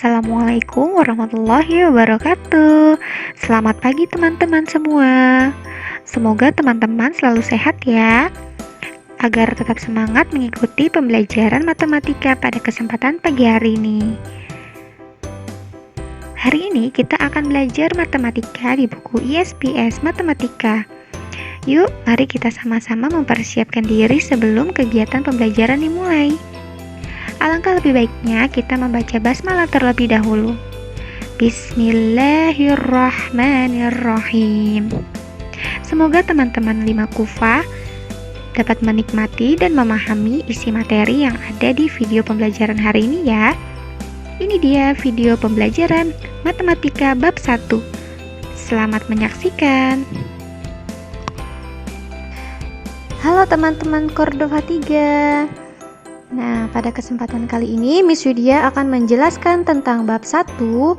Assalamualaikum warahmatullahi wabarakatuh. Selamat pagi teman-teman semua. Semoga teman-teman selalu sehat ya. Agar tetap semangat mengikuti pembelajaran matematika pada kesempatan pagi hari ini. Hari ini kita akan belajar matematika di buku ISPS Matematika. Yuk, mari kita sama-sama mempersiapkan diri sebelum kegiatan pembelajaran dimulai. Alangkah lebih baiknya kita membaca basmalah terlebih dahulu. Bismillahirrahmanirrahim. Semoga teman-teman 5 Kufa dapat menikmati dan memahami isi materi yang ada di video pembelajaran hari ini ya. Ini dia video pembelajaran matematika bab 1. Selamat menyaksikan. Halo teman-teman Cordova 3. Nah, pada kesempatan kali ini Miss Widya akan menjelaskan tentang bab 1,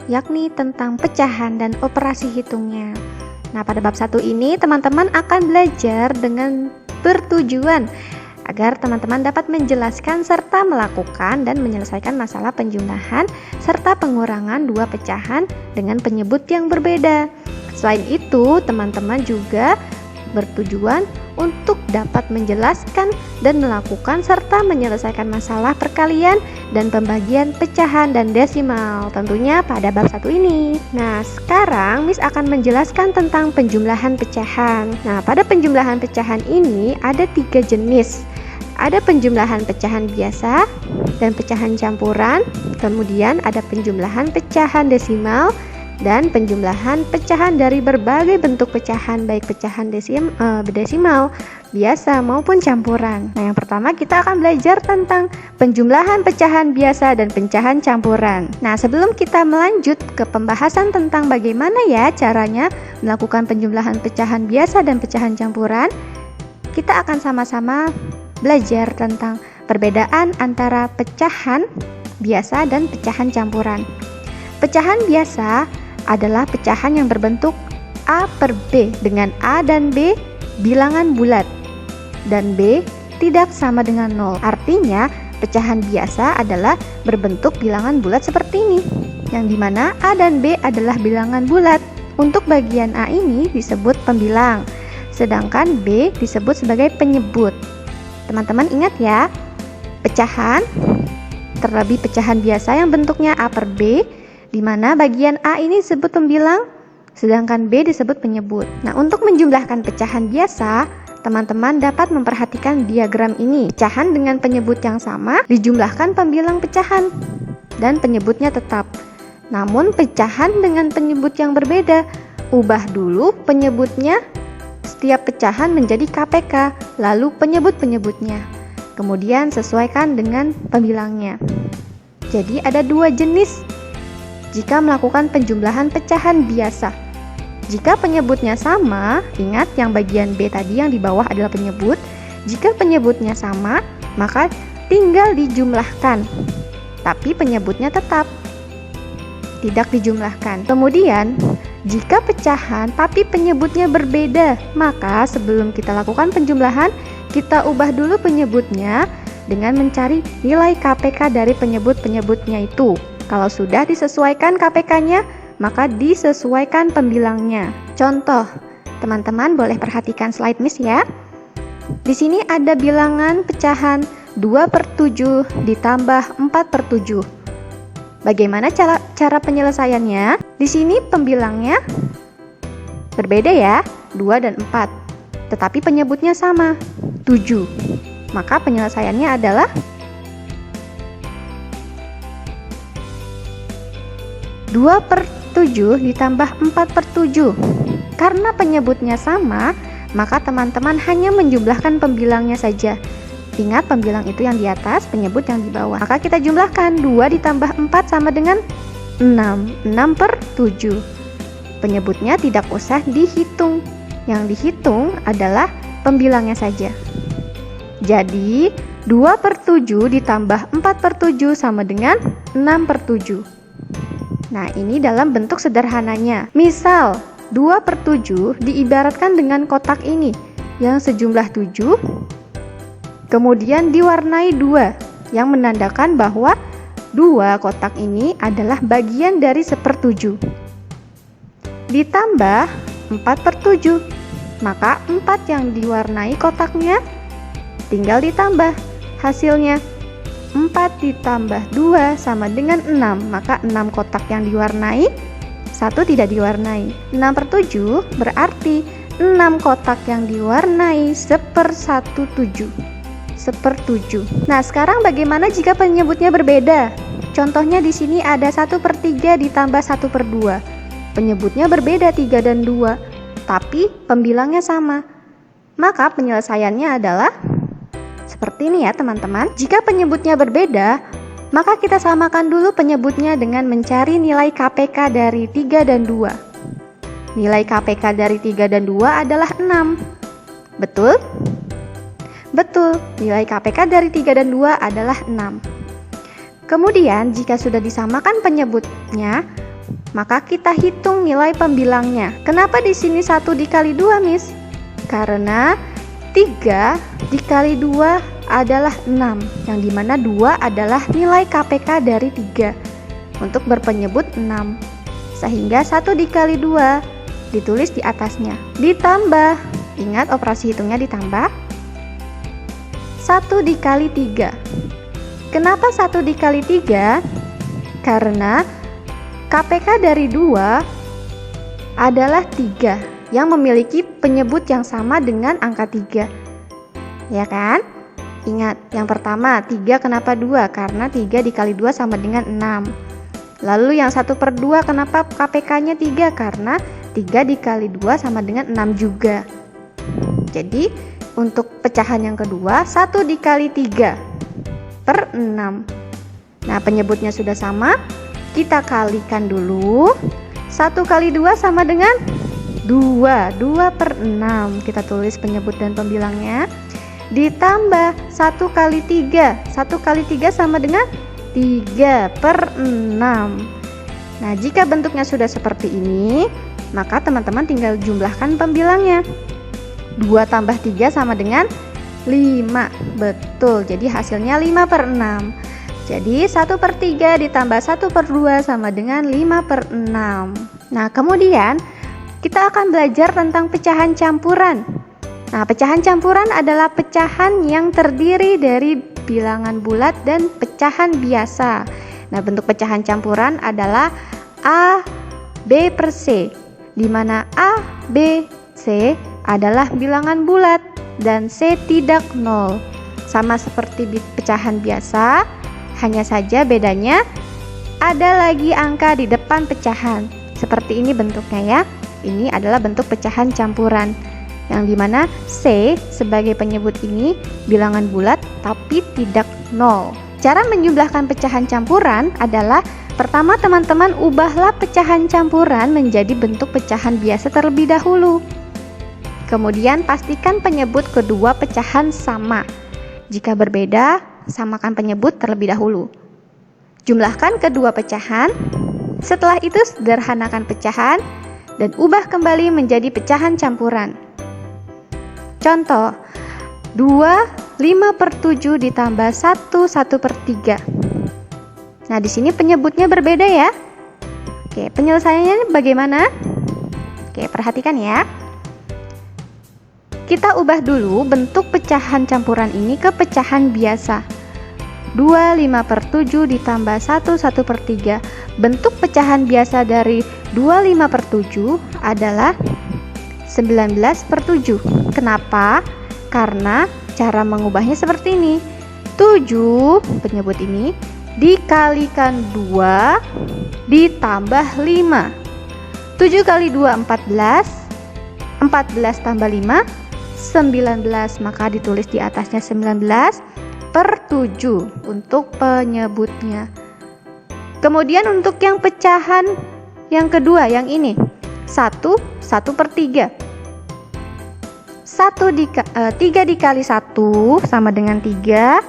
yakni tentang pecahan dan operasi hitungnya. Nah, pada bab 1 ini teman-teman akan belajar dengan bertujuan agar teman-teman dapat menjelaskan serta melakukan dan menyelesaikan masalah penjumlahan serta pengurangan dua pecahan dengan penyebut yang berbeda. Selain itu, teman-teman juga bertujuan untuk dapat menjelaskan dan melakukan serta menyelesaikan masalah perkalian dan pembagian pecahan dan desimal tentunya pada bab 1 ini. Nah, sekarang Miss akan menjelaskan tentang penjumlahan pecahan. Nah, pada penjumlahan pecahan ini ada 3 jenis. Ada penjumlahan pecahan biasa dan pecahan campuran, kemudian ada penjumlahan pecahan desimal dan penjumlahan pecahan dari berbagai bentuk pecahan, baik pecahan desimal, biasa maupun campuran. Nah, yang pertama kita akan belajar tentang penjumlahan pecahan biasa dan pecahan campuran. Nah, sebelum kita melanjut ke pembahasan tentang bagaimana ya caranya melakukan penjumlahan pecahan biasa dan pecahan campuran, kita akan sama-sama belajar tentang perbedaan antara pecahan biasa dan pecahan campuran. Pecahan biasa adalah pecahan yang berbentuk A per B dengan A dan B bilangan bulat dan B tidak sama dengan 0. Artinya pecahan biasa adalah berbentuk bilangan bulat seperti ini, yang dimana A dan B adalah bilangan bulat. Untuk bagian A ini disebut pembilang, sedangkan B disebut sebagai penyebut. Teman-teman ingat ya, pecahan, terlebih pecahan biasa yang bentuknya A per B, di mana bagian A ini disebut pembilang, sedangkan B disebut penyebut. Nah, untuk menjumlahkan pecahan biasa, teman-teman dapat memperhatikan diagram ini. Pecahan dengan penyebut yang sama dijumlahkan pembilang pecahan dan penyebutnya tetap. Namun pecahan dengan penyebut yang berbeda, ubah dulu penyebutnya setiap pecahan menjadi KPK, lalu penyebut-penyebutnya. Kemudian sesuaikan dengan pembilangnya. Jadi ada 2 jenis jika melakukan penjumlahan pecahan biasa. Jika penyebutnya sama, ingat yang bagian B tadi yang di bawah adalah penyebut. Jika penyebutnya sama, maka tinggal dijumlahkan, tapi penyebutnya tetap tidak dijumlahkan. Kemudian, jika pecahan tapi penyebutnya berbeda, maka sebelum kita lakukan penjumlahan, kita ubah dulu penyebutnya dengan mencari nilai KPK dari penyebut-penyebutnya itu. Kalau sudah disesuaikan KPK-nya, maka disesuaikan pembilangnya. Contoh, teman-teman boleh perhatikan slide Miss ya. Di sini ada bilangan pecahan 2/7 ditambah 4/7. Bagaimana cara penyelesaiannya? Di sini pembilangnya berbeda ya, 2 dan 4. Tetapi penyebutnya sama, 7. Maka penyelesaiannya adalah 2/7 ditambah 4/7. Karena penyebutnya sama, maka teman-teman hanya menjumlahkan pembilangnya saja. Ingat, pembilang itu yang di atas, penyebut yang di bawah. Maka kita jumlahkan 2 ditambah 4 sama dengan 6. 6/7. Penyebutnya tidak usah dihitung. Yang dihitung adalah pembilangnya saja. Jadi 2/7 ditambah 4/7 sama dengan 6/7. Nah, ini dalam bentuk sederhananya. Misal 2/7 diibaratkan dengan kotak ini yang sejumlah 7, kemudian diwarnai 2 yang menandakan bahwa 2 kotak ini adalah bagian dari 1/7. Ditambah 4/7. Maka 4 yang diwarnai kotaknya tinggal ditambah. Hasilnya 4 ditambah 2 sama dengan 6. Maka 6 kotak yang diwarnai, 1 tidak diwarnai. 6/7 berarti 6 kotak yang diwarnai 1/7. Nah, sekarang bagaimana jika penyebutnya berbeda? Contohnya di sini ada 1/3 ditambah 1/2. Penyebutnya berbeda 3 dan 2, tapi pembilangnya sama. Maka penyelesaiannya adalah seperti ini ya teman-teman. Jika penyebutnya berbeda, maka kita samakan dulu penyebutnya dengan mencari nilai KPK dari 3 dan 2. Nilai KPK dari 3 dan 2 adalah 6. Betul? Betul, nilai KPK dari 3 dan 2 adalah 6. Kemudian jika sudah disamakan penyebutnya, maka kita hitung nilai pembilangnya. Kenapa di sini 1 dikali 2, Miss? Karena 3 dikali 2 adalah 6, yang dimana 2 adalah nilai KPK dari 3 untuk berpenyebut 6. Sehingga 1 dikali 2 ditulis di atasnya. Ditambah, ingat operasi hitungnya ditambah. 1 dikali 3. Kenapa 1 dikali 3? Karena KPK dari 2 adalah 3 yang memiliki penyebut yang sama dengan angka 3. Ya kan? Ingat, yang pertama 3 kenapa 2? Karena 3 dikali 2 sama dengan 6. Lalu yang 1/2 kenapa KPK-nya 3? Karena 3 dikali 2 sama dengan 6 juga. Jadi untuk pecahan yang kedua 1 dikali 3/6. Nah, penyebutnya sudah sama, kita kalikan dulu. 1 kali 2 sama dengan 2. 2/6. Kita tulis penyebut dan pembilangnya. Ditambah 1 kali 3. 1 kali 3 sama dengan 3/6. Nah, jika bentuknya sudah seperti ini, maka teman-teman tinggal jumlahkan pembilangnya. 2 tambah 3 sama dengan 5. Betul, jadi hasilnya 5/6. Jadi 1/3 ditambah 1/2 sama dengan 5/6. Nah, kemudian kita akan belajar tentang pecahan campuran. Nah, pecahan campuran adalah pecahan yang terdiri dari bilangan bulat dan pecahan biasa. Nah, bentuk pecahan campuran adalah A, B per C, di mana A, B, C adalah bilangan bulat dan C tidak 0. Sama seperti pecahan biasa, hanya saja bedanya ada lagi angka di depan pecahan. Seperti ini bentuknya ya. Ini adalah bentuk pecahan campuran, yang dimana C sebagai penyebut ini bilangan bulat tapi tidak 0. Cara menjumlahkan pecahan campuran adalah pertama teman-teman ubahlah pecahan campuran menjadi bentuk pecahan biasa terlebih dahulu. Kemudian pastikan penyebut kedua pecahan sama. Jika berbeda, samakan penyebut terlebih dahulu. Jumlahkan kedua pecahan. Setelah itu sederhanakan pecahan dan ubah kembali menjadi pecahan campuran. Contoh, 2 5/7 ditambah 1 1/3. Nah, di sini penyebutnya berbeda ya. Oke, penyelesaiannya bagaimana? Oke, perhatikan ya. Kita ubah dulu bentuk pecahan campuran ini ke pecahan biasa. 2 5/7 ditambah 1 1/3. Bentuk pecahan biasa dari 2 5/7 adalah 19/7. Kenapa? Karena cara mengubahnya seperti ini. 7 penyebut ini dikalikan 2 ditambah 5. 7 kali 2 14. 14 tambah 5 19, maka ditulis di atasnya 19/7 untuk penyebutnya. Kemudian untuk yang pecahan yang kedua, yang ini 1 1/3. 3 dikali 1 sama dengan 3.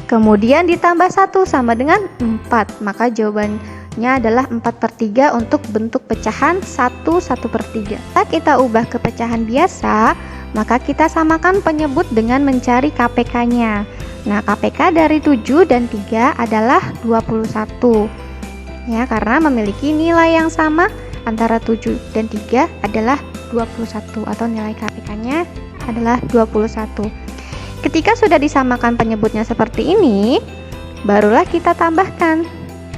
Kemudian ditambah 1 sama dengan 4. Maka jawabannya adalah 4/3 untuk bentuk pecahan 1 1/3. Jika kita ubah ke pecahan biasa, maka kita samakan penyebut dengan mencari KPK-nya. Nah, KPK dari 7 dan 3 adalah 21. Ya, karena memiliki nilai yang sama antara 7 dan 3 adalah 21 atau nilai KPK-nya adalah 21. Ketika sudah disamakan penyebutnya seperti ini, barulah kita tambahkan.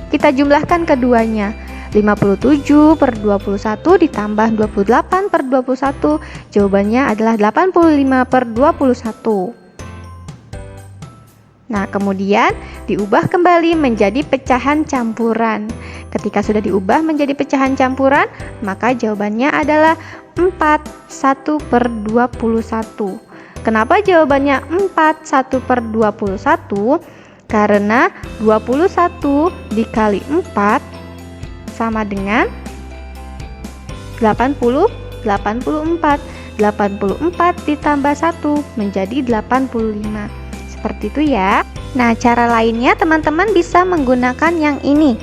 Kita jumlahkan keduanya. 57 per 21 ditambah 28 per 21. Jawabannya adalah 85 per 21. Nah, kemudian diubah kembali menjadi pecahan campuran. Ketika sudah diubah menjadi pecahan campuran, maka jawabannya adalah 41 per 21. Kenapa jawabannya 41 per 21? Karena 21 dikali 4 sama dengan 84. 84 ditambah 1 menjadi 85. Seperti itu ya. Nah, cara lainnya teman-teman bisa menggunakan yang ini.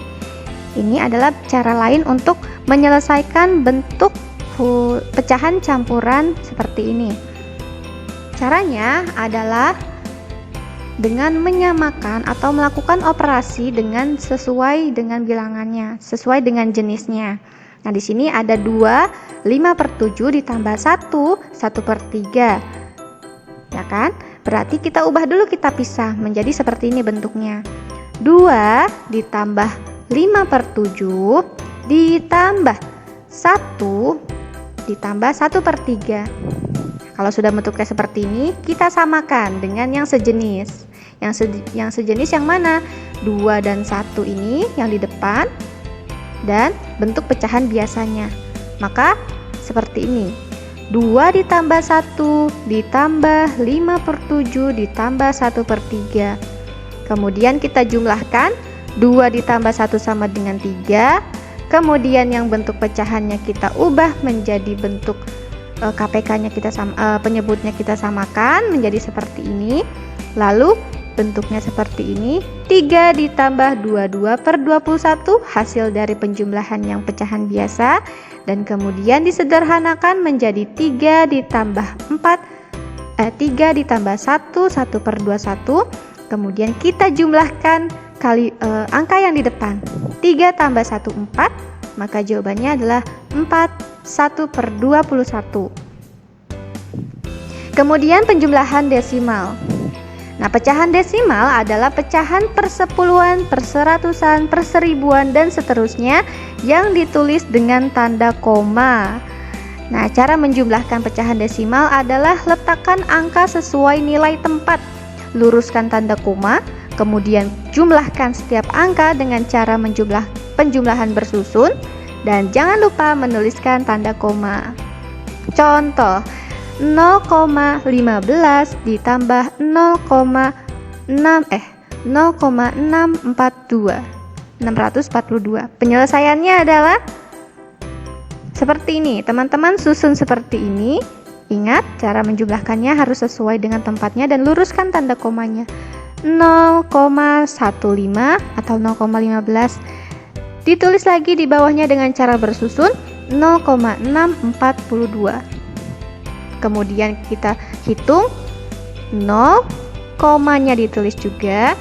Ini adalah cara lain untuk menyelesaikan bentuk pecahan campuran seperti ini. Caranya adalah dengan menyamakan atau melakukan operasi dengan sesuai dengan bilangannya, sesuai dengan jenisnya. Nah, di sini ada 2, 5 per 7 ditambah 1, 1 per 3. Ya kan? Berarti kita ubah dulu, kita pisah menjadi seperti ini bentuknya. 2 ditambah 5 per 7 ditambah 1 ditambah 1 per 3. Kalau sudah bentuknya seperti ini, kita samakan dengan yang sejenis. Yang sejenis yang mana? 2 dan 1 ini yang di depan dan bentuk pecahan biasanya. Maka seperti ini. 2 ditambah 1 ditambah 5 per 7 ditambah 1 per 3. Kemudian kita jumlahkan. 2 ditambah 1 sama dengan 3. Kemudian yang bentuk pecahannya kita ubah menjadi bentuk KPK-nya penyebutnya kita samakan menjadi seperti ini. Lalu bentuknya seperti ini. 3 ditambah 22 per 21 hasil dari penjumlahan yang pecahan biasa. Dan kemudian disederhanakan menjadi 3 ditambah 3 ditambah 1, 1 per 21. Kemudian kita jumlahkan kali angka yang di depan. 3 tambah 1, 4. Maka jawabannya adalah 1 per 21. Kemudian penjumlahan desimal. Nah, pecahan desimal adalah pecahan persepuluhan, perseratusan, perseribuan, dan seterusnya yang ditulis dengan tanda koma. Nah, cara menjumlahkan pecahan desimal adalah letakkan angka sesuai nilai tempat, luruskan tanda koma, kemudian jumlahkan setiap angka dengan cara penjumlahan bersusun, dan jangan lupa menuliskan tanda koma. Contoh, 0,15 ditambah 642. Penyelesaiannya adalah seperti ini. Teman-teman susun seperti ini. Ingat, cara menjumlahkannya harus sesuai dengan tempatnya dan luruskan tanda komanya. 0,15 atau 0,15. Ditulis lagi di bawahnya dengan cara bersusun 0,642. Kemudian kita hitung 0, komanya ditulis juga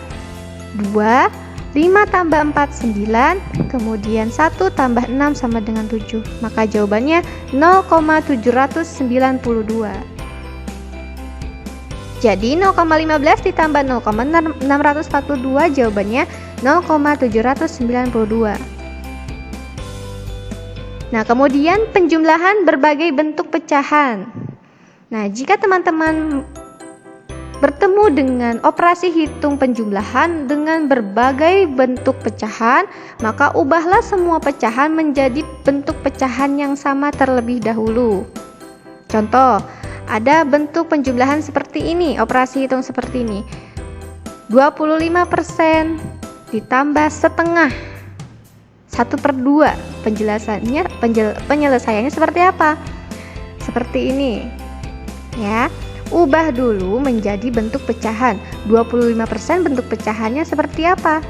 2, 5 tambah 4, 9, kemudian 1 tambah 6 sama dengan 7. Maka jawabannya 0,792. Jadi 0,15 ditambah 0,642 jawabannya 0,792. Nah, kemudian penjumlahan berbagai bentuk pecahan. Nah, jika teman-teman bertemu dengan operasi hitung penjumlahan dengan berbagai bentuk pecahan, maka ubahlah semua pecahan menjadi bentuk pecahan yang sama terlebih dahulu. Contoh, ada bentuk penjumlahan seperti ini, operasi hitung seperti ini. 25% ditambah setengah 1/2. Penyelesaiannya seperti apa? Seperti ini. Ya, ubah dulu menjadi bentuk pecahan. 25% bentuk pecahannya seperti apa?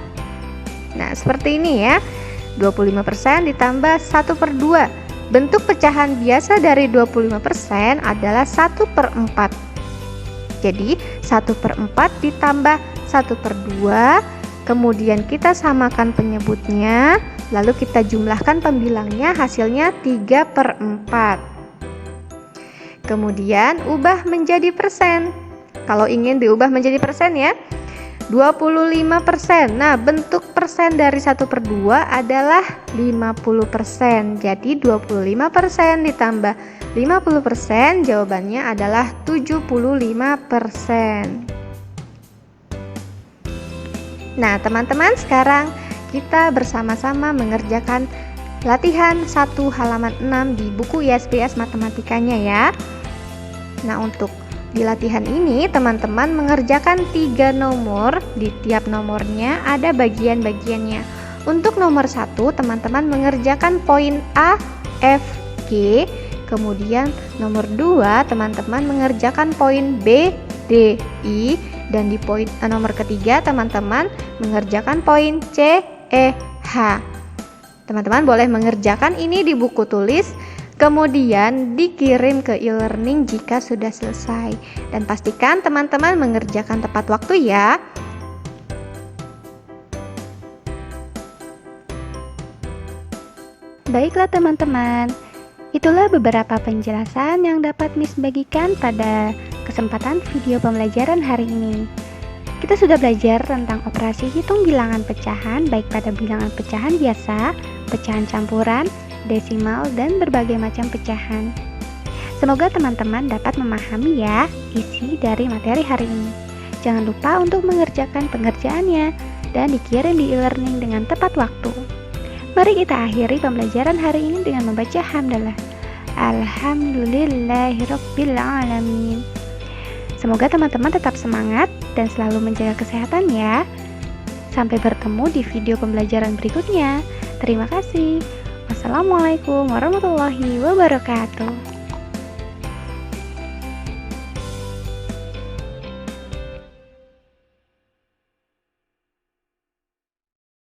Nah, seperti ini ya. 25% ditambah 1/2. Bentuk pecahan biasa dari 25% adalah 1/4. Jadi 1/4 ditambah 1/2, kemudian kita samakan penyebutnya, lalu kita jumlahkan pembilangnya, hasilnya 3/4. Kemudian ubah menjadi persen. Kalau ingin diubah menjadi persen ya, 25%. Nah, bentuk persen dari 1/2 adalah 50%. Jadi 25% ditambah 50%, jawabannya adalah 75%. Nah, teman-teman, sekarang kita bersama-sama mengerjakan latihan 1 halaman 6 di buku ISPS matematikanya ya. Nah, untuk di latihan ini teman-teman mengerjakan 3 nomor, di tiap nomornya ada bagian-bagiannya. Untuk nomor 1 teman-teman mengerjakan poin A, F, G. Kemudian nomor 2 teman-teman mengerjakan poin B, D, I. Dan di poin nomor ketiga teman-teman mengerjakan poin C, E, H. Teman-teman boleh mengerjakan ini di buku tulis, kemudian dikirim ke e-learning jika sudah selesai. Dan pastikan teman-teman mengerjakan tepat waktu ya. Baiklah teman-teman, itulah beberapa penjelasan yang dapat Miss bagikan pada kesempatan video pembelajaran hari ini. Kita sudah belajar tentang operasi hitung bilangan pecahan, baik pada bilangan pecahan biasa, pecahan campuran, desimal, dan berbagai macam pecahan. Semoga teman-teman dapat memahami ya isi dari materi hari ini. Jangan lupa untuk mengerjakan pengerjaannya dan dikirim di e-learning dengan tepat waktu. Mari kita akhiri pembelajaran hari ini dengan membaca hamdalah. Alhamdulillahirabbil alamin. Semoga teman-teman tetap semangat dan selalu menjaga kesehatan ya. Sampai bertemu di video pembelajaran berikutnya. Terima kasih. Wassalamualaikum warahmatullahi wabarakatuh.